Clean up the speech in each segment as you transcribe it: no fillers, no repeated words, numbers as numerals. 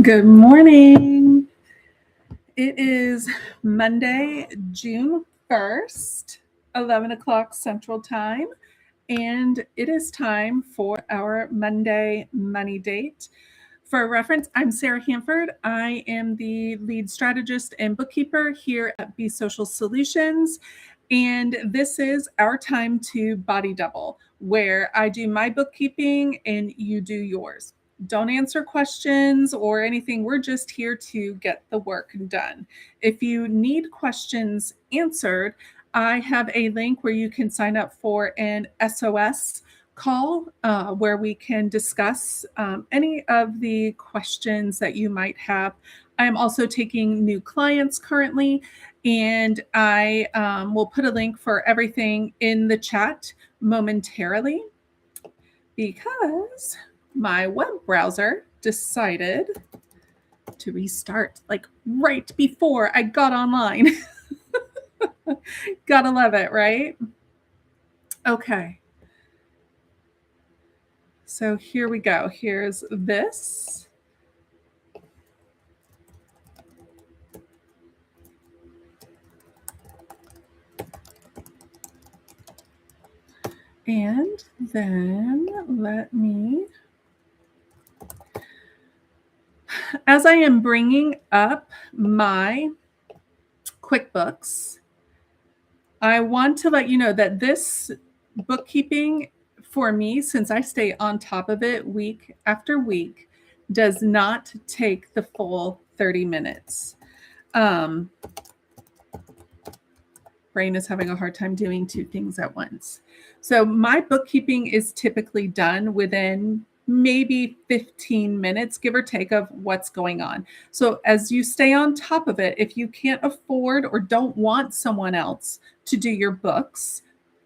Good morning. It is Monday, June 1st, 11 o'clock Central Time, and it is time for our Monday Money Date. For reference, I'm Sarah Hanford. I am the lead strategist and bookkeeper here at Be Social Solutions. And this is our time to body double, where I do my bookkeeping and you do yours. Don't answer questions or anything. We're just here to get the work done. If you need questions answered, I have a link where you can sign up for an SOS call where we can discuss any of the questions that you might have. I'm also taking new clients currently, and I will put a link for everything in the chat momentarily because my web browser decided to restart like right before I got online. Gotta love it, right? Okay. So here we go. Here's this. And then let me, as I am bringing up my QuickBooks, I want to let you know that this bookkeeping for me, since I stay on top of it week after week, does not take the full 30 minutes. Brain is having a hard time doing two things at once. So my bookkeeping is typically done within maybe 15 minutes, give or take, of what's going on. So as you stay on top of it, if you can't afford or don't want someone else to do your books,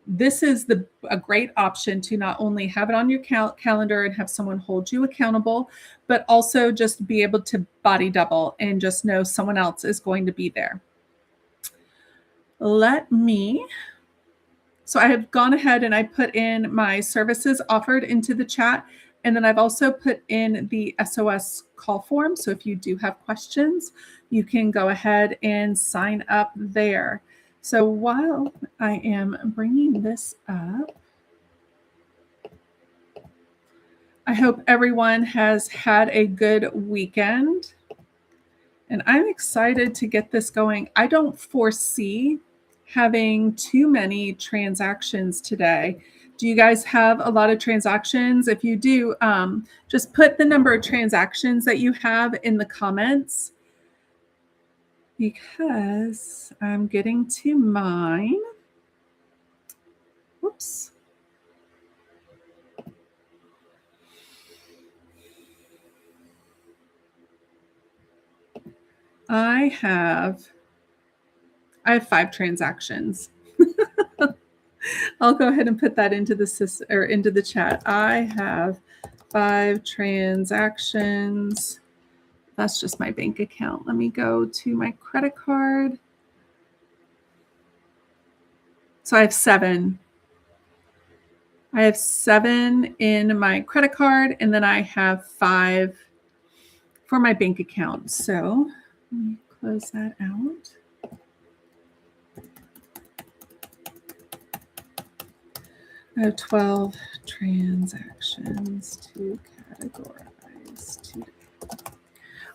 this is a great option to not only have it on your calendar and have someone hold you accountable, but also just be able to body double and just know someone else is going to be there. So I have gone ahead and I put in my services offered into the chat. And then I've also put in the SOS call form. So if you do have questions, you can go ahead and sign up there. So while I am bringing this up, I hope everyone has had a good weekend. And I'm excited to get this going. I don't foresee having too many transactions today. Do you guys have a lot of transactions? If you do, just put the number of transactions that you have in the comments, because I'm getting to mine. Whoops. I have 5 transactions. I'll go ahead and put that into the chat. I have 5 transactions. That's just my bank account. Let me go to my credit card. So I have 7. I have 7 in my credit card, and then I have 5 for my bank account. So let me close that out. I have 12 transactions to categorize today.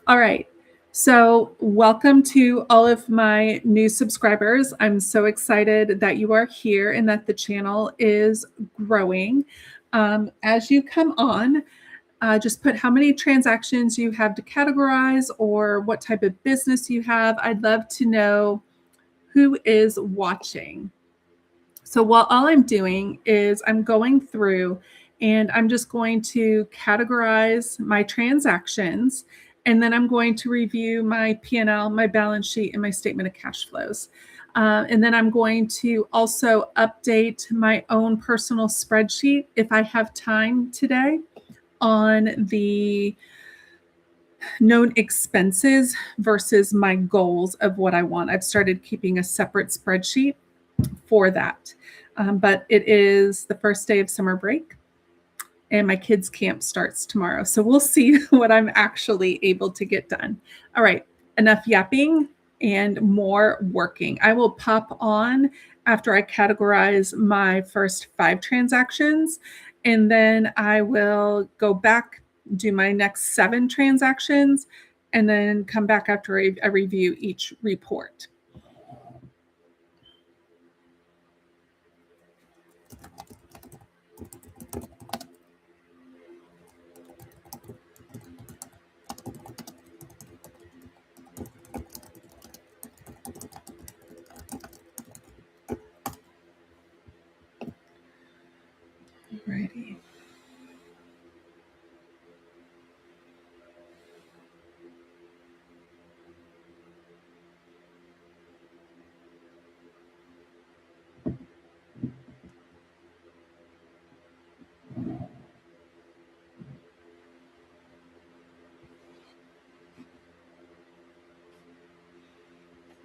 All right. So welcome to all of my new subscribers. I'm so excited that you are here and that the channel is growing. As you come on, just put how many transactions you have to categorize or what type of business you have. I'd love to know who is watching. So while all I'm doing is I'm going through and I'm just going to categorize my transactions, and then I'm going to review my P&L, my balance sheet, and my statement of cash flows. And then I'm going to also update my own personal spreadsheet if I have time today on the known expenses versus my goals of what I want. I've started keeping a separate spreadsheet for that. But it is the first day of summer break. and my kids' camp starts tomorrow. So we'll see what I'm actually able to get done. All right, enough yapping and more working. I will pop on after I categorize my first 5 transactions, and then I will go back, do my next 7 transactions, and then come back after I review each report. Alrighty.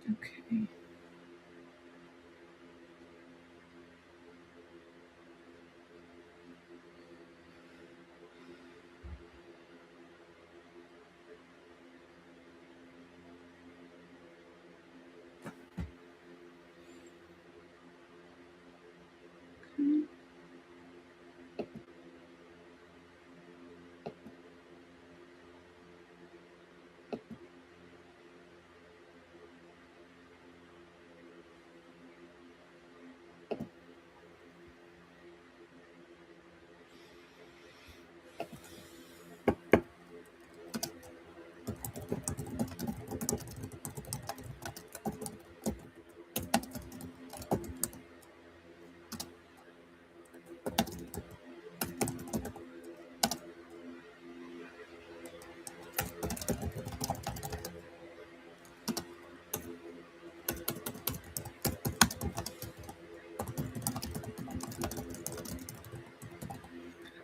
Okay.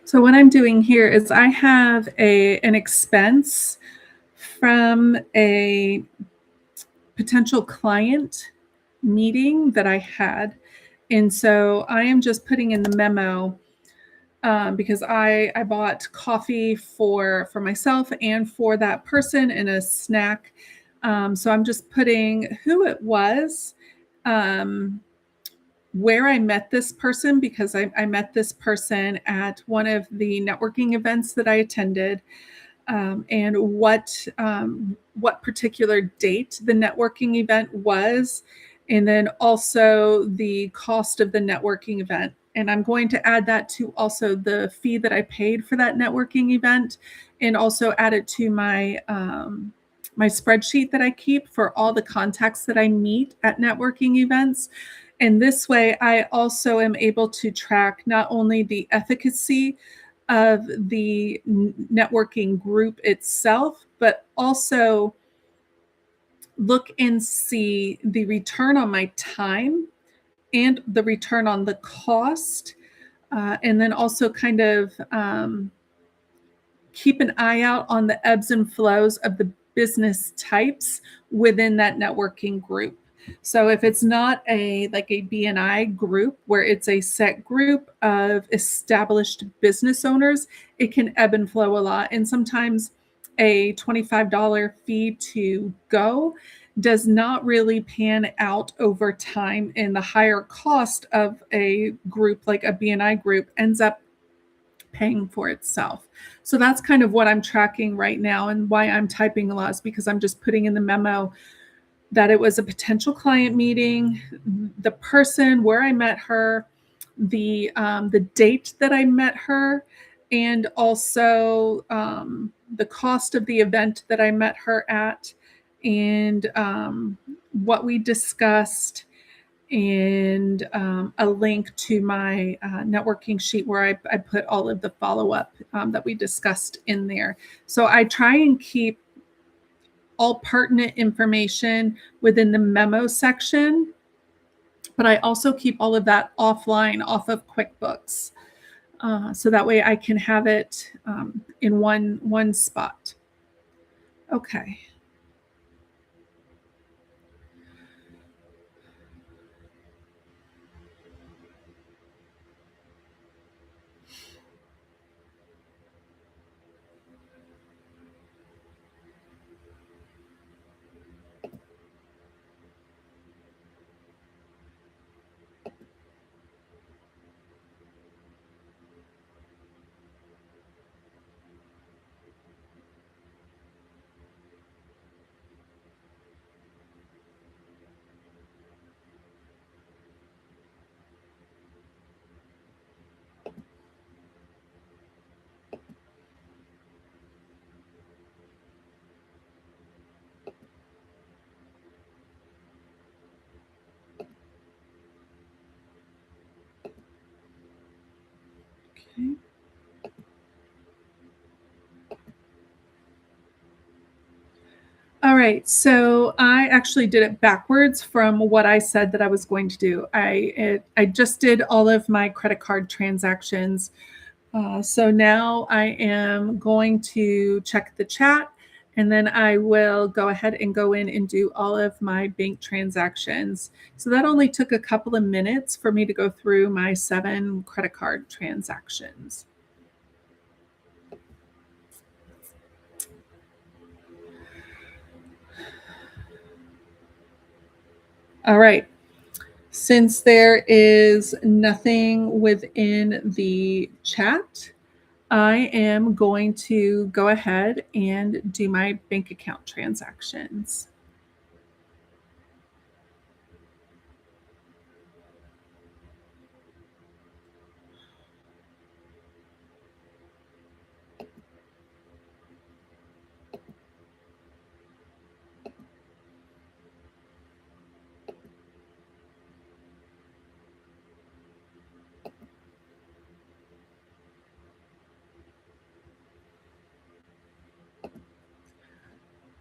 So what I'm doing here is I have an expense from a potential client meeting that I had. And so I am just putting in the memo because I bought coffee for myself and for that person and a snack. So I'm just putting who it was, where I met this person, because I met this person at one of the networking events that I attended, and what particular date the networking event was, and then also the cost of the networking event. And I'm going to add that to also the fee that I paid for that networking event, and also add it to my my spreadsheet that I keep for all the contacts that I meet at networking events. And this way, I also am able to track not only the efficacy of the networking group itself, but also look and see the return on my time and the return on the cost. And then also kind of keep an eye out on the ebbs and flows of the business types within that networking group. So if it's not a BNI group where it's a set group of established business owners, it can ebb and flow a lot. And sometimes a $25 fee to go does not really pan out over time, and the higher cost of a group like a BNI group ends up paying for itself. So that's kind of what I'm tracking right now, and why I'm typing a lot is because I'm just putting in the memo that it was a potential client meeting, the person, where I met her, the date that I met her, and also the cost of the event that I met her at, and what we discussed, and a link to my networking sheet where I put all of the follow-up that we discussed in there. So I try and keep all pertinent information within the memo section, but I also keep all of that offline off of QuickBooks. So that way I can have it in one spot. Okay. Okay. All right, so I actually did it backwards from what I said that I was going to do. I just did all of my credit card transactions. So now I am going to check the chat, and then I will go ahead and go in and do all of my bank transactions. So that only took a couple of minutes for me to go through my 7 credit card transactions. All right. Since there is nothing within the chat, I am going to go ahead and do my bank account transactions.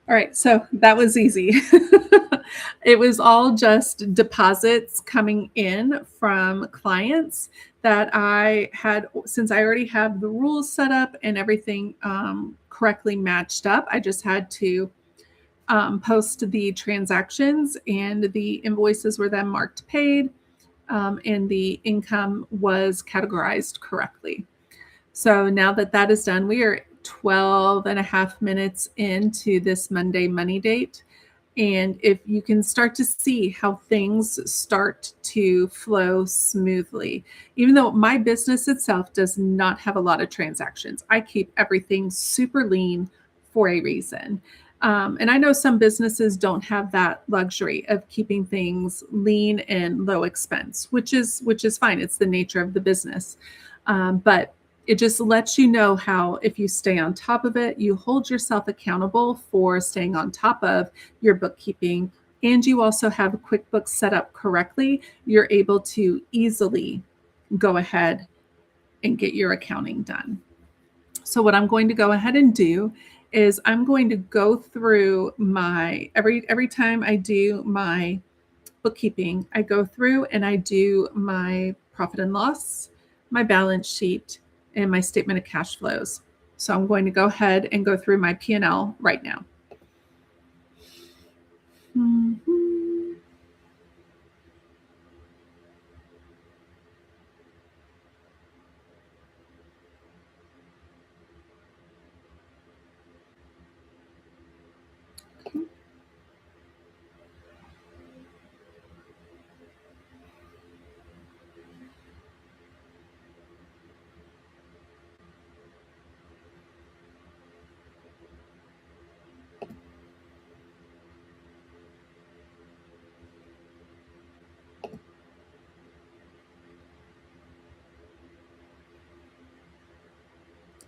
All right, so that was easy. It was all just deposits coming in from clients that I had, since I already had the rules set up and everything correctly matched up. I just had to post the transactions, and the invoices were then marked paid, and the income was categorized correctly. So now that that is done, we are 12 and a half minutes into this Monday money date. And if you can start to see how things start to flow smoothly, even though my business itself does not have a lot of transactions, I keep everything super lean for a reason. And I know some businesses don't have that luxury of keeping things lean and low expense, which is fine. It's the nature of the business. But it just lets you know how, if you stay on top of it, you hold yourself accountable for staying on top of your bookkeeping, and you also have QuickBooks set up correctly, you're able to easily go ahead and get your accounting done. So what I'm going to go ahead and do is I'm going to go through my every time I do my bookkeeping, I go through and I do my profit and loss, my balance sheet, and my statement of cash flows. So I'm going to go ahead and go through my P&L right now. Mhm.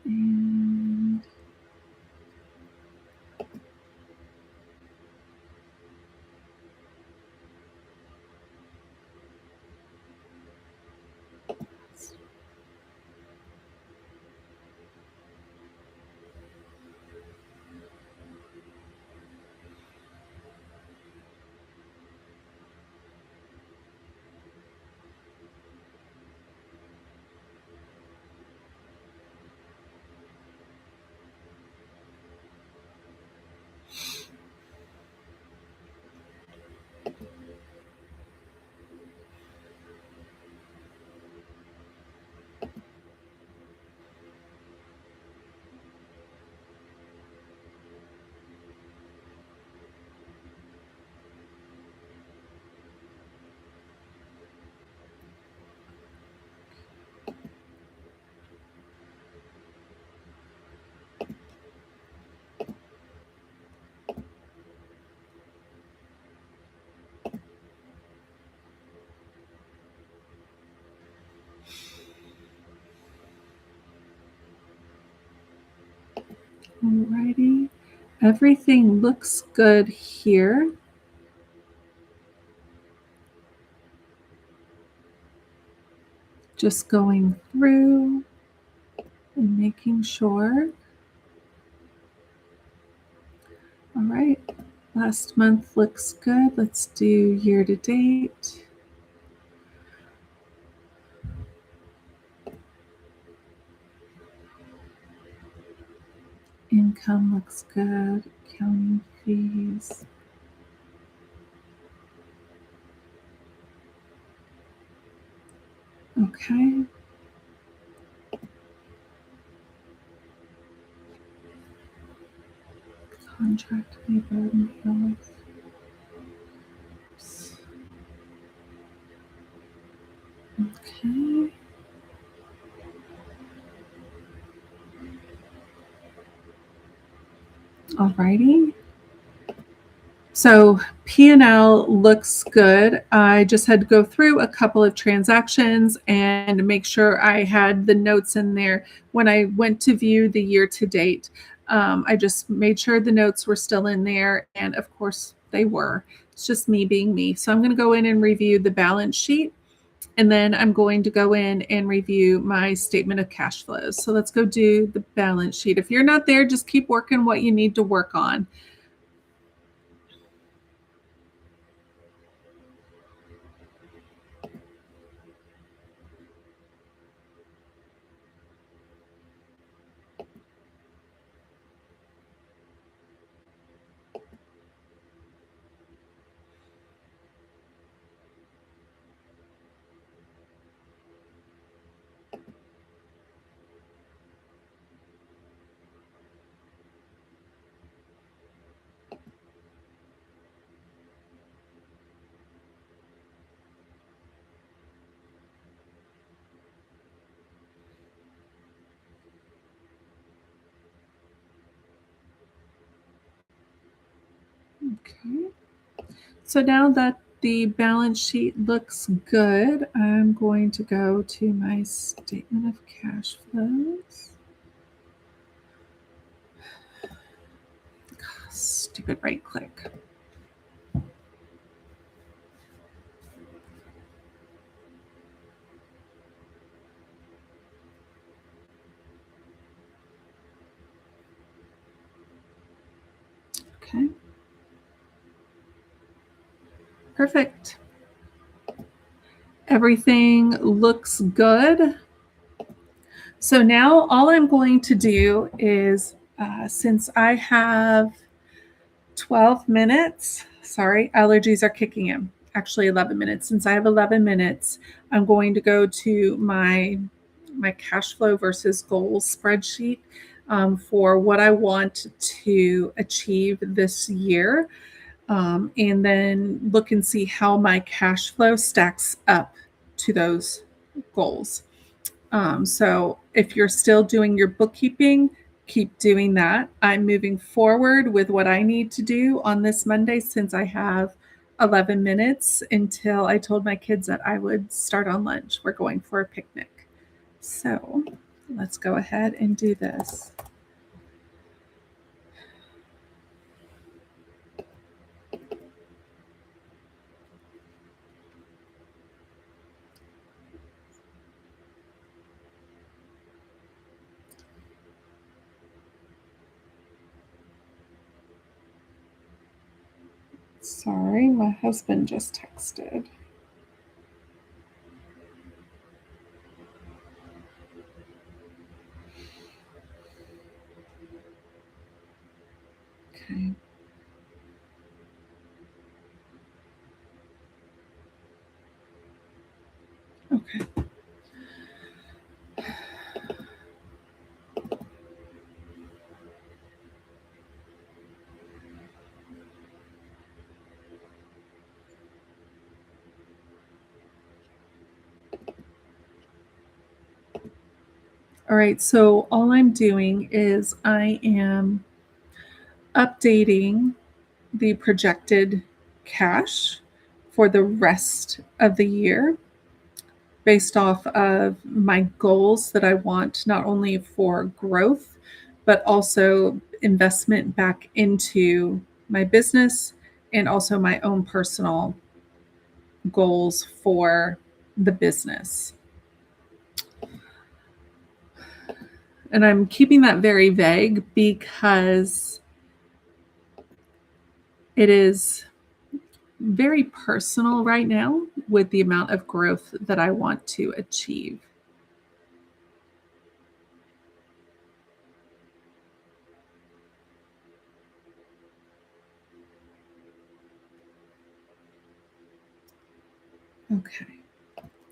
And alrighty, everything looks good here. Just going through. and making sure. All right, last month looks good. Let's do year to date. Income looks good. Accounting fees. Okay. Contract labor, meals. Okay. Alrighty. So P&L looks good. I just had to go through a couple of transactions and make sure I had the notes in there. When I went to view the year to date, I just made sure the notes were still in there. And of course they were. It's just me being me. So I'm going to go in and review the balance sheet. And then I'm going to go in and review my statement of cash flows. So let's go do the balance sheet. If you're not there, just keep working what you need to work on. Okay. So now that the balance sheet looks good, I'm going to go to my statement of cash flows. Stupid right click. Okay. Perfect. Everything looks good. So now all I'm going to do is, since I have 12 minutes, sorry, allergies are kicking in. Actually 11 minutes. Since I have 11 minutes, I'm going to go to my cash flow versus goals spreadsheet for what I want to achieve this year. And then look and see how my cash flow stacks up to those goals. So if you're still doing your bookkeeping, keep doing that. I'm moving forward with what I need to do on this Monday since I have 11 minutes until I told my kids that I would start on lunch. We're going for a picnic. So let's go ahead and do this. Sorry, my husband just texted. Okay. Okay. All right, so all I'm doing is I am updating the projected cash for the rest of the year based off of my goals that I want not only for growth, but also investment back into my business and also my own personal goals for the business. And I'm keeping that very vague because it is very personal right now with the amount of growth that I want to achieve. Okay,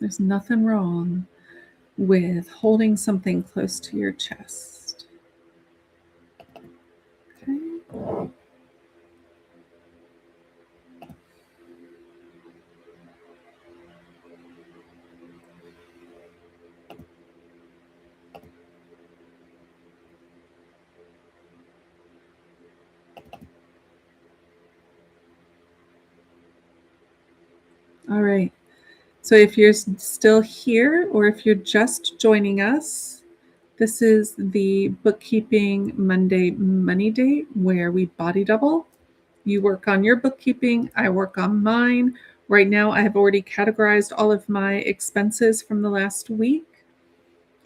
there's nothing wrong with holding something close to your chest. Okay. All right. So if you're still here or if you're just joining us, this is the Bookkeeping Monday Money Date where we body double. You work on your bookkeeping, I work on mine. Right now, I have already categorized all of my expenses from the last week.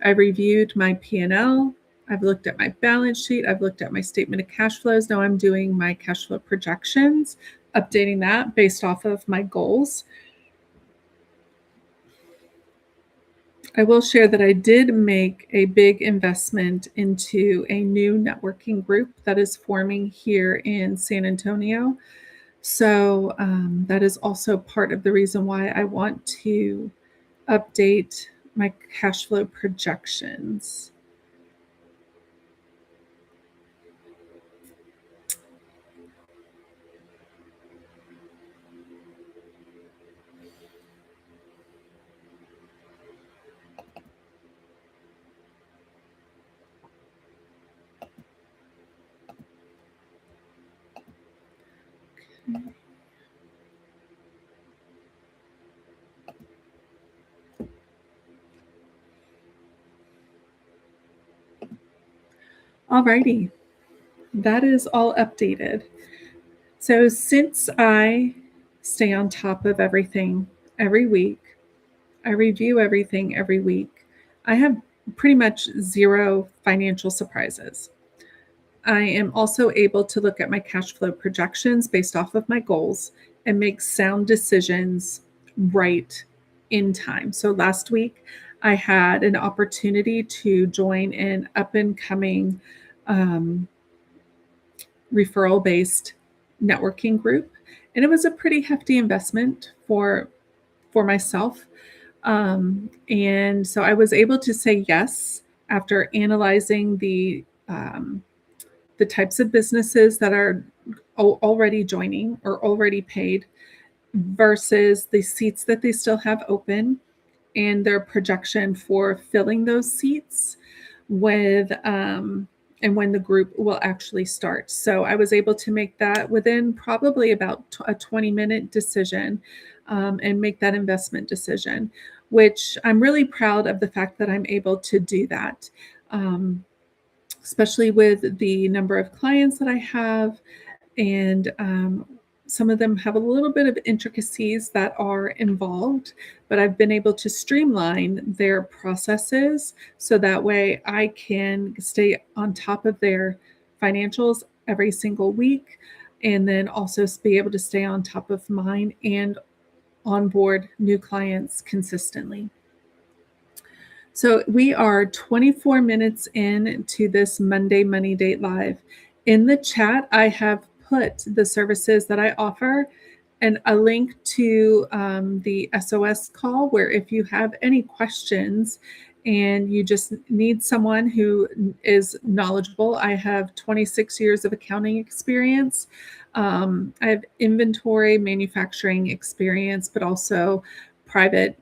I reviewed my P&L. I've looked at my balance sheet. I've looked at my statement of cash flows. Now I'm doing my cash flow projections, updating that based off of my goals. I will share that I did make a big investment into a new networking group that is forming here in San Antonio. So that is also part of the reason why I want to update my cash flow projections. Alrighty, that is all updated. So since I stay on top of everything every week, I review everything every week, I have pretty much zero financial surprises. I am also able to look at my cash flow projections based off of my goals and make sound decisions right in time. So last week, I had an opportunity to join an up and coming um, referral based networking group. And it was a pretty hefty investment for myself. And so I was able to say yes after analyzing the types of businesses that are already joining or already paid versus the seats that they still have open and their projection for filling those seats with and when the group will actually start. So I was able to make that within probably about a 20-minute decision and make that investment decision, which I'm really proud of the fact that I'm able to do that. Especially with the number of clients that I have. And some of them have a little bit of intricacies that are involved, but I've been able to streamline their processes so that way I can stay on top of their financials every single week and then also be able to stay on top of mine and onboard new clients consistently. So we are 24 minutes in to this Monday Money Date Live. In the chat, I have put the services that I offer and a link to the SOS call where if you have any questions and you just need someone who is knowledgeable, I have 26 years of accounting experience. I have inventory manufacturing experience, but also private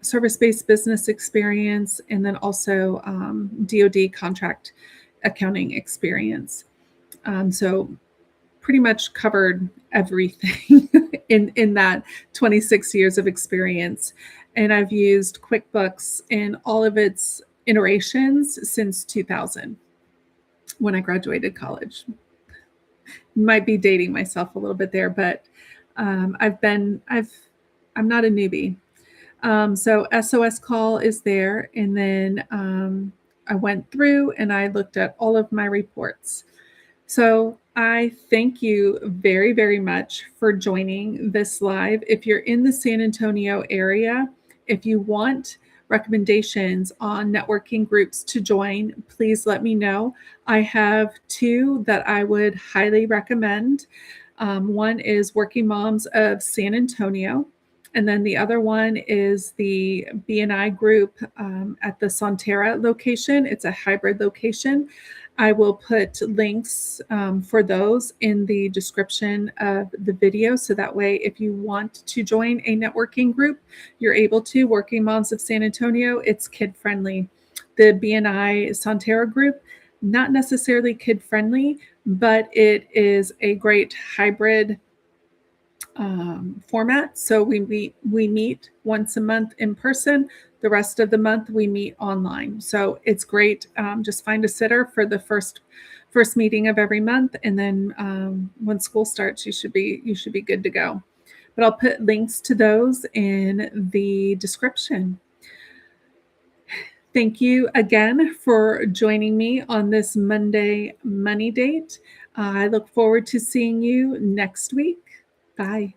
service-based business experience, and then also DoD contract accounting experience. So pretty much covered everything in that 26 years of experience. And I've used QuickBooks in all of its iterations since 2000 when I graduated college. Might be dating myself a little bit there, but I'm not a newbie. So SOS call is there. And then I went through and I looked at all of my reports. So I thank you very, very much for joining this live. If you're in the San Antonio area, if you want recommendations on networking groups to join, please let me know. I have two that I would highly recommend. One is Working Moms of San Antonio, and then the other one is the BNI group at the Sonterra location. It's a hybrid location. I will put links for those in the description of the video. So that way, if you want to join a networking group, you're able to. Working Moms of San Antonio, it's kid friendly. The BNI Sonterra group, not necessarily kid friendly, but it is a great hybrid format. So we meet once a month in person. The rest of the month we meet online. So it's great. Just find a sitter for the first meeting of every month, and then when school starts, you should be good to go. But I'll put links to those in the description. Thank you again for joining me on this Monday Money Date. I look forward to seeing you next week. Bye.